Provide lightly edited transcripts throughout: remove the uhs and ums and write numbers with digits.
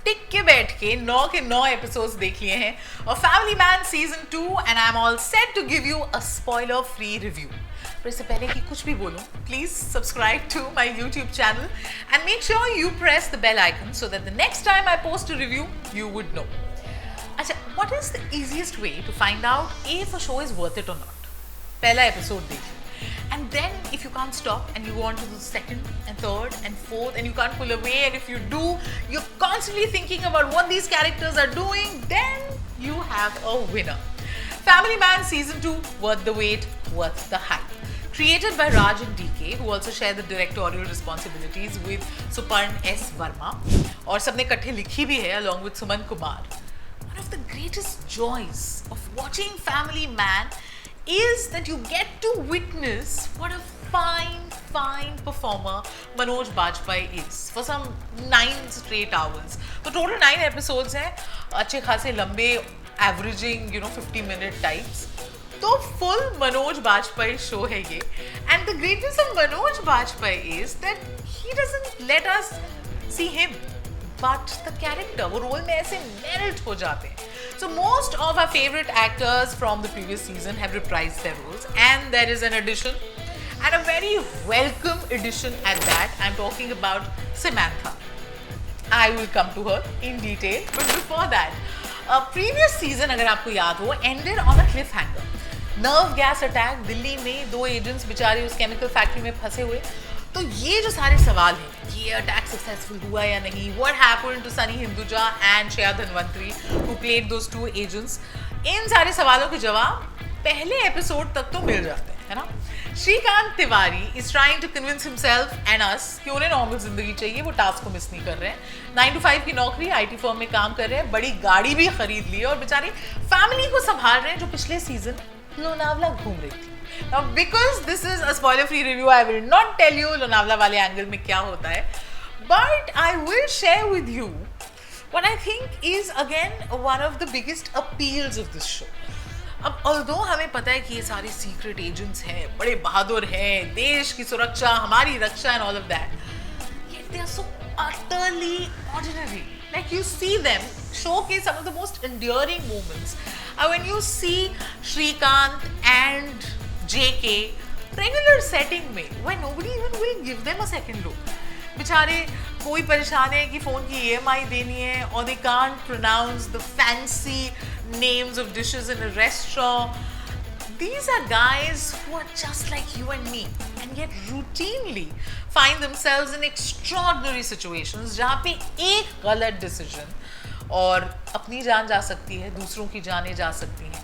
टिक के बैठ के 9 एपिसोड्स देख लिए हैं और Family Man season 2 and I am all set to give you a spoiler free review. पर इससे पहले कि कुछ भी बोलूं, please subscribe to my YouTube channel and make sure you press the bell icon so that the next time I post a review you would know. अच्छा, what is the easiest way to find out if a show is worth it और not? पहला episode देखिए, and then if you can't stop and you go on to the second and third and fourth and you can't pull away, and if you do, you're constantly thinking about what these characters are doing, then you have a winner. Family Man season 2, worth the wait, worth the hype. Created by Raj and DK, who also share the directorial responsibilities with Suparn S. Verma, और सबने इकट्ठे लिखी भी है along with Suman Kumar. One of the greatest joys of watching Family Man is that you get to witness what a fine performer Manoj Bajpayee is for some 9 straight hours. So total 9 episodes हैं, अच्छे खासे लंबे, averaging 50-minute types. तो full Manoj Bajpayee show है ये. And the greatness of Manoj Bajpayee is that he doesn't let us see him, but the character, वो role में ऐसे मेल्ट हो जाते हैं. So most of our favorite actors from the previous season have reprised their roles, and there is an addition, and a very welcome addition at that. I'm talking about Samantha. I will come to her in detail, but before that, previous season, अगर आपको याद हो, ended on a cliffhanger. Nerve gas attack, Delhi में 2 agents बेचारे उस chemical factory में फंसे हुए. तो ये जो सारे सवाल हैं कि ये अटैक सक्सेसफुल हुआ या नहीं, what happened to Sunny Hinduja and Shreya Dhanwanthary who played those 2 agents, इन सारे सवालों के जवाब पहले एपिसोड तक तो मिल जाते हैं, है ना? Shrikant Tiwari is trying to convince himself and us कि उन्हें नॉर्मल जिंदगी चाहिए, वो टास्क को मिस नहीं कर रहे हैं. 9 to 5 की नौकरी, आईटी फर्म में काम कर रहे हैं, बड़ी गाड़ी भी खरीद ली है और बेचारे फैमिली को संभाल रहे हैं जो पिछले सीजन लोनावला घूम रही थी. Now, because this is a spoiler-free review, I will not tell you Lonavala वाले एंगल में क्या होता है, but I will share with you what I think is again one of the biggest appeals of this show. अब although हमें पता है कि ये सारे secret agents हैं, बड़े बहादुर हैं, देश की सुरक्षा, हमारी रक्षा and all of that, yet they are so utterly ordinary. Like you see them showcase some of the most endearing moments. When you see Shrikant and JK regular setting में, when nobody even will give them a second look, बेचारे कोई परेशान है कि phone की EMI देनी है, or they can't pronounce the fancy names of dishes in a restaurant. These are guys who are just like you and me, and yet routinely find themselves in extraordinary situations जहाँ पे एक गलत decision और अपनी जान जा सकती है, दूसरों की जानें जा सकती हैं.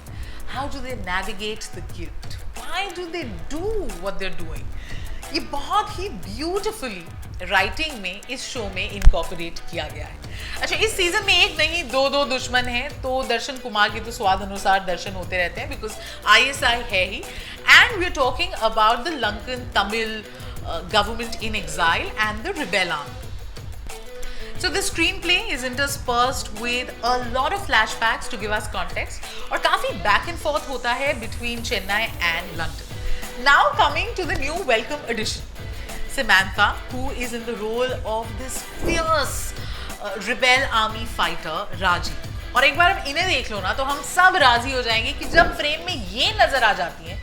How do they navigate the guilt? Why do they do what they're doing? ये बहुत ही ब्यूटिफुली राइटिंग में इस शो में इनकॉर्पोरेट किया गया है. अच्छा, इस सीजन में एक नहीं 2 दुश्मन हैं, तो दर्शन कुमार के तो स्वाद अनुसार दर्शन होते रहते हैं बिकॉज ISI है ही. And we are talking about the Lankan Tamil government in exile and the rebel army. So the screenplay is interspersed with a lot of flashbacks to give us context, और काफी back and forth होता है between Chennai and London. Now coming to the new welcome addition, Samantha, who is in the role of this fierce rebel army fighter Raji. और एक बार अब इन्हें देख लो ना तो हम सब राजी हो जाएंगे कि जब फ्रेम में ये नजर आ जाती हैं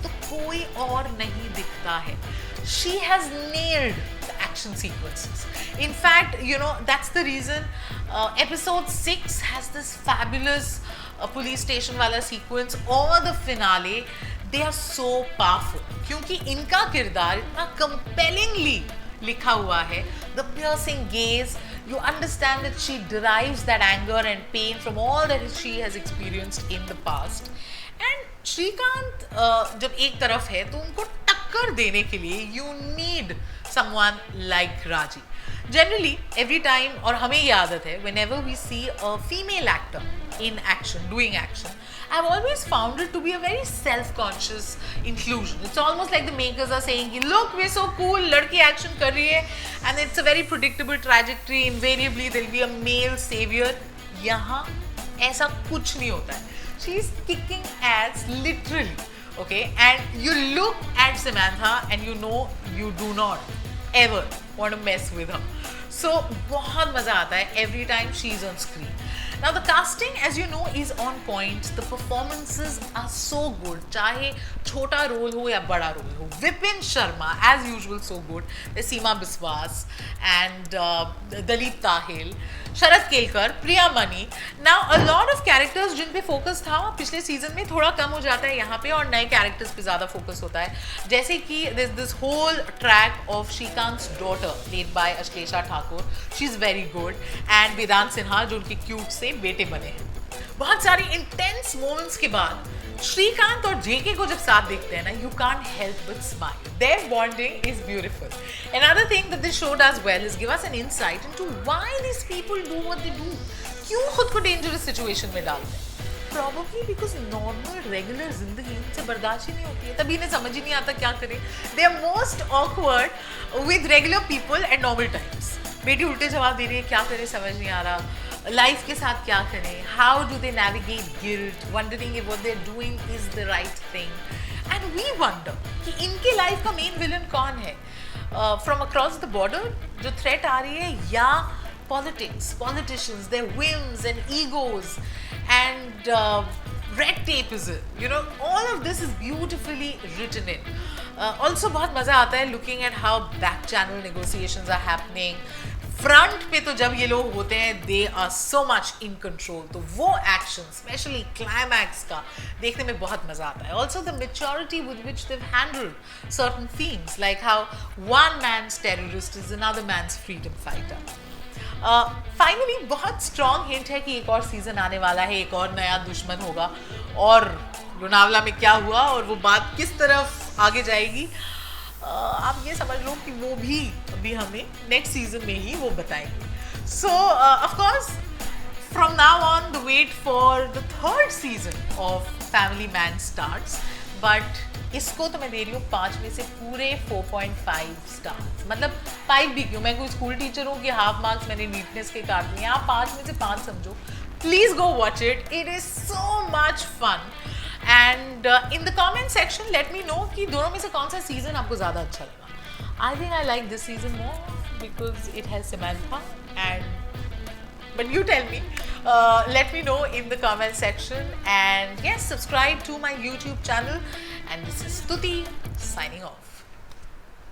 तो कोई और नहीं दिखता है. She has nailed the action sequences. In fact, that's the reason episode 6 has this fabulous police station wala sequence, or the finale. They are so powerful क्योंकि इनका किरदार इतना compellingly लिखा हुआ है. The piercing gaze, you understand that she derives that anger and pain from all that she has experienced in the past. And Shrikant जब एक तरफ है तो उनको टक्कर देने के लिए you need someone like Raji. Generally, every time, और हमें ये आदत है, whenever we see a female actor in action, doing action, I've always found it to be a very self-conscious inclusion. It's almost like the makers are saying, look, we're so cool, लड़की action कर रही है, and it's a very predictable trajectory. Invariably, there'll be a male savior. यहाँ ऐसा कुछ नहीं होता है. She's kicking ass literally, okay? And you look at Samantha and you know you do not ever want to mess with her. So बहुत मजा आता है every time she's on screen. Now the casting, as you know, is on point. The performances are so good. चाहे छोटा role हो या बड़ा role हो. Vipin Sharma, as usual, so good. There's Seema Biswas and Dalip Tahil, Sharad Kelkar, Priya money. Now a lot of characters जिन पे focus था पिछले season में थोड़ा कम हो जाता है यहाँ पे, और नए कैरेक्टर्स पे ज़्यादा फोकस होता है. जैसे कि this whole track of Shrikant's daughter played by Ashlesha Thakur. She's very good. And Vedant Sinha जो उनके क्यूट से बेटे बने हैं. बहुत सारी इंटेंस मोमेंट्स के बाद श्रीकांत और जेके को जब साथ देखते हैं ना, you can't help but smile. Their bonding is beautiful. Another thing that this show does well is give us an insight into why these people do what they do. क्यों खुद को dangerous situation में डालते हैं? Probably because normal regular जिंदगी से बर्दाश्त ही नहीं होती है, तभी इन्हें समझ ही नहीं आता क्या करें. They are most awkward with regular people at normal times. बेटी उल्टे जवाब दे रही है, क्या करें समझ नहीं आ रहा. लाइफ के साथ क्या करें, how do they navigate guilt, wondering if what they are doing is the right thing. And we wonder कि इनके लाइफ का मेन विलन कौन है. फ्रॉम अक्रॉस द बॉर्डर जो थ्रेट आ रही है, या politics, politicians, their whims and egos and red tape is it, you know, all of this is beautifully written in. Also बहुत मज़ा आता है looking at how back channel negotiations are happening. Front पे तो जब ये लोग होते हैं they are so much in control, तो वो एक्शन स्पेशली क्लाइमैक्स का देखने में बहुत मजा आता है. Also the maturity with which they handled certain themes like how one man's terrorist is another man's freedom fighter. Finally बहुत स्ट्रॉन्ग हिंट है कि एक और सीजन आने वाला है, एक और नया दुश्मन होगा, और लोनावला में क्या हुआ और वो बात किस तरफ आगे जाएगी, आप ये समझ लो कि वो भी अभी हमें नेक्स्ट सीजन में ही वो बताएंगे. So of course from now on the wait for the third season of family man starts. But इसको तो मैं दे रही हूँ 5 में से पूरे 4.5 स्टार्स. मतलब 5 भी क्यों, मैं कोई स्कूल टीचर हूँ कि हाफ मार्क्स मैंने नीटनेस के काट दिए. आप 5 में से 5 समझो. Please go watch it, it is so much fun. And in the comment section let me know कि दोनों में से कौन सा सीजन आपको ज़्यादा अच्छा लगा. I think I like this season more because it has Samantha and but you tell me. Let me know in the comment section, and yes, subscribe to my YouTube channel. And this is Stuti signing off.